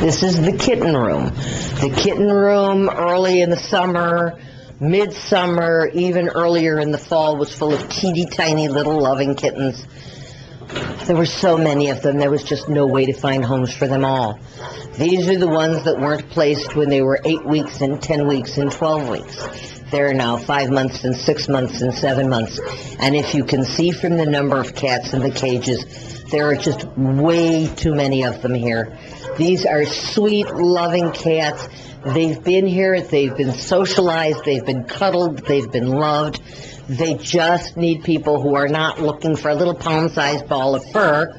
This is the kitten room. The kitten room early in the summer, midsummer, even earlier in the fall was full of teeny tiny little loving kittens. There were so many of them, there was just no way to find homes for them all. These are the ones that weren't placed when they were 8 weeks and 10 weeks and 12 weeks. They're now 5 months and 6 months and 7 months. And if you can see from the number of cats in the cages, there are just way too many of them here. These are sweet, loving cats. They've been here, they've been socialized, they've been cuddled, they've been loved. They just need people who are not looking for a little palm-sized ball of fur,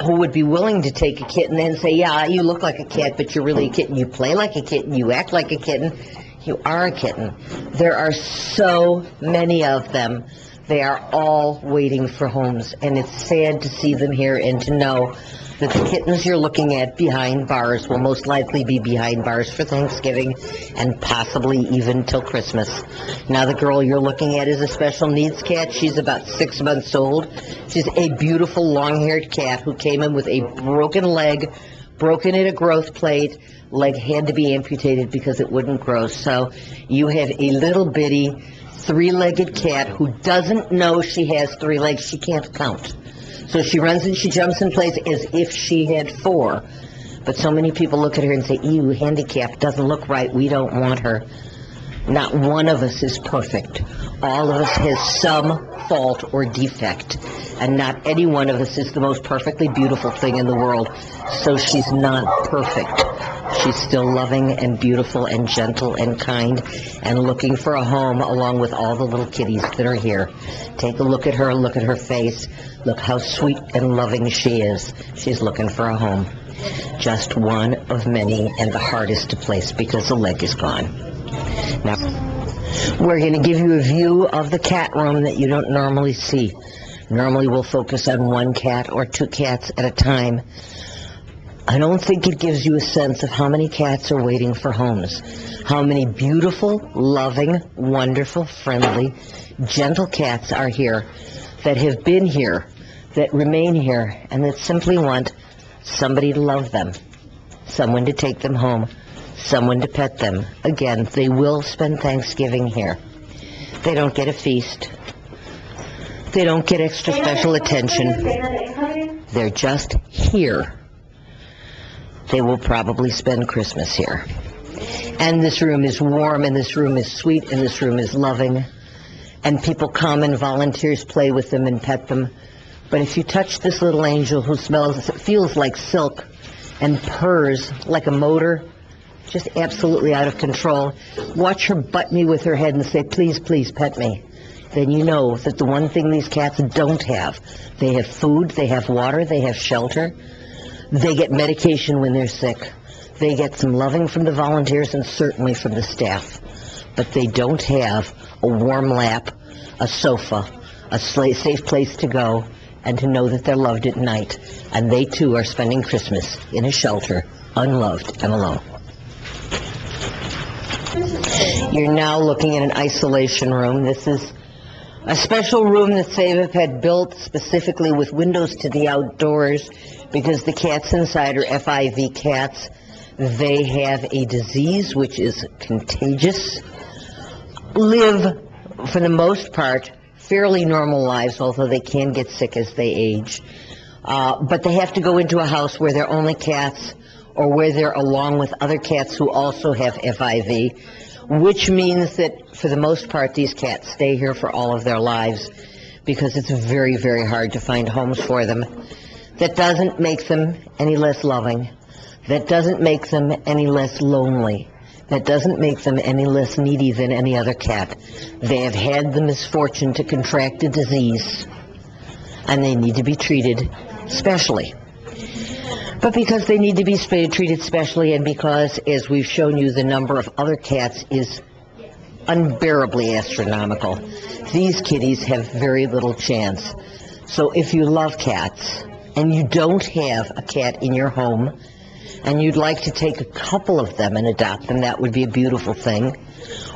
who would be willing to take a kitten and say, yeah, you look like a cat, but you're really a kitten. You play like a kitten, you act like a kitten, you are a kitten. There are so many of them. They are all waiting for homes, and it's sad to see them here and to know that the kittens you're looking at behind bars will most likely be behind bars for Thanksgiving and possibly even till Christmas. Now the girl you're looking at is a special needs cat. She's about 6 months old. She's a beautiful long-haired cat who came in with a broken leg, broken at a growth plate. Leg had to be amputated because it wouldn't grow. So you have a little bitty three-legged cat who doesn't know she has 3 legs. She can't count. So she runs and she jumps and plays as if she had 4. But so many people look at her and say, ew, handicapped, doesn't look right, we don't want her. Not one of us is perfect. All of us has some fault or defect. And not any one of us is the most perfectly beautiful thing in the world. So she's not perfect. She's still loving and beautiful and gentle and kind and looking for a home along with all the little kitties that are here. Take a look at her face. Look how sweet and loving she is. She's looking for a home. Just one of many and the hardest to place because the leg is gone. Now, we're going to give you a view of the cat room that you don't normally see. Normally we'll focus on 1 cat or 2 cats at a time. I don't think it gives you a sense of how many cats are waiting for homes. How many beautiful, loving, wonderful, friendly, gentle cats are here that have been here, that remain here, and that simply want somebody to love them, someone to take them home, someone to pet them. Again, they will spend Thanksgiving here. They don't get a feast. They don't get extra special attention. They're just here. They will probably spend Christmas here. And this room is warm, and this room is sweet, and this room is loving. And people come and volunteers play with them and pet them. But if you touch this little angel who feels like silk and purrs like a motor, just absolutely out of control, watch her butt me with her head and say, please, please pet me. Then you know that the one thing these cats don't have, they have food, they have water, they have shelter, they get medication when they're sick, they get some loving from the volunteers and certainly from the staff. But they don't have a warm lap, a sofa, a safe place to go, and to know that they're loved at night. And they too are spending Christmas in a shelter, unloved and alone. You're now looking at an isolation room. This is a special room that Save had built specifically with windows to the outdoors because the cats inside are FIV cats. They have a disease which is contagious, live, for the most part, fairly normal lives, although they can get sick as they age. But they have to go into a house where they're only cats or where they're along with other cats who also have FIV, which means that for the most part these cats stay here for all of their lives because it's very, very hard to find homes for them. That doesn't make them any less loving. That doesn't make them any less lonely. That doesn't make them any less needy than any other cat. They have had the misfortune to contract a disease, and they need to be treated specially. But because they need to be treated specially, and because, as we've shown you, the number of other cats is unbearably astronomical, these kitties have very little chance. So if you love cats, and you don't have a cat in your home, and you'd like to take a couple of them and adopt them, that would be a beautiful thing.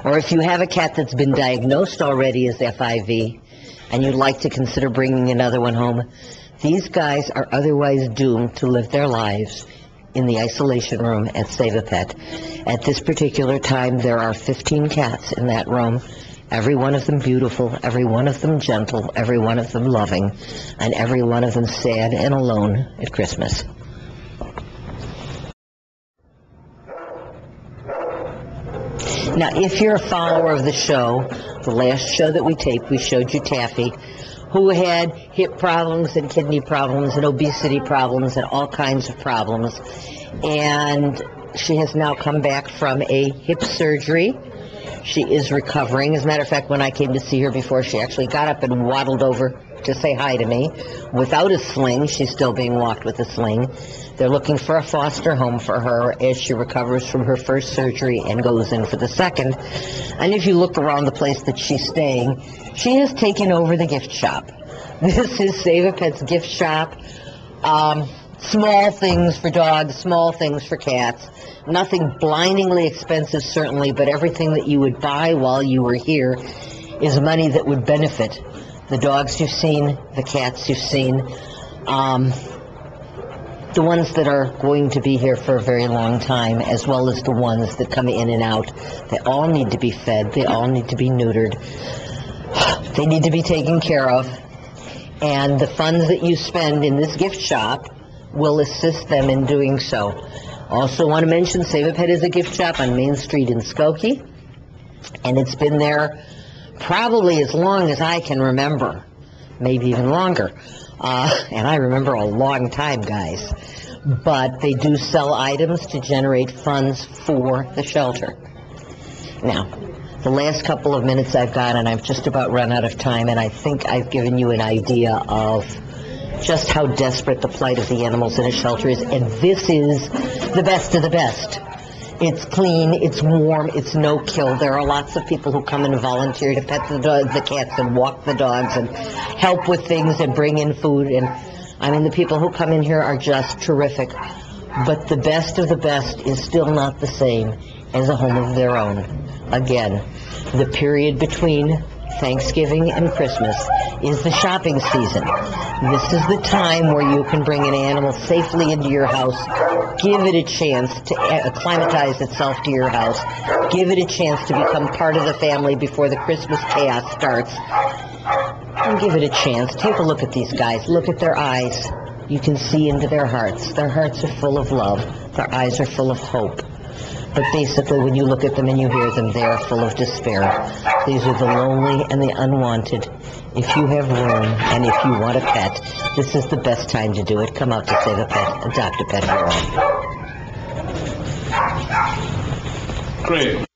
Or if you have a cat that's been diagnosed already as FIV, and you'd like to consider bringing another one home, these guys are otherwise doomed to live their lives in the isolation room at Save a Pet. At this particular time, there are 15 cats in that room. Every one of them beautiful, every one of them gentle, every one of them loving, and every one of them sad and alone at Christmas. Now, if you're a follower of the show, the last show that we taped, we showed you Taffy, who had hip problems and kidney problems and obesity problems and all kinds of problems. And she has now come back from a hip surgery. She is recovering. As a matter of fact, when I came to see her before, she actually got up and waddled over to say hi to me without a sling. She's still being walked with a sling. They're looking for a foster home for her as she recovers from her first surgery and goes in for the second. And if you look around the place that she's staying, she has taken over the gift shop. This is Save a Pet's gift shop. Small things for dogs, small things for cats. Nothing blindingly expensive, certainly, but everything that you would buy while you were here is money that would benefit the dogs you've seen, the cats you've seen, the ones that are going to be here for a very long time, as well as the ones that come in and out. They all need to be fed. They all need to be neutered. They need to be taken care of. And the funds that you spend in this gift shop will assist them in doing so. Also want to mention Save a Pet is a gift shop on Main Street in Skokie, and it's been there probably as long as I can remember, maybe even longer. And I remember a long time, guys. But they do sell items to generate funds for the shelter. Now, the last couple of minutes I've got, and I've just about run out of time, and I think I've given you an idea of just how desperate the plight of the animals in a shelter is, and this is the best of the best. It's clean, it's warm, it's no-kill. There are lots of people who come and volunteer to pet the cats and walk the dogs and help with things and bring in food. And I mean, the people who come in here are just terrific. But the best of the best is still not the same as a home of their own. Again, the period between Thanksgiving and Christmas is the shopping season. This is the time where you can bring an animal safely into your house, give it a chance to acclimatize itself to your house, give it a chance to become part of the family before the Christmas chaos starts, and give it a chance. Take a look at these guys. Look at their eyes. You can see into their hearts. Their hearts are full of love. Their eyes are full of hope. But basically, when you look at them and you hear them, they are full of despair. These are the lonely and the unwanted. If you have room and if you want a pet, this is the best time to do it. Come out to Save a Pet, adopt a pet of your own. Great.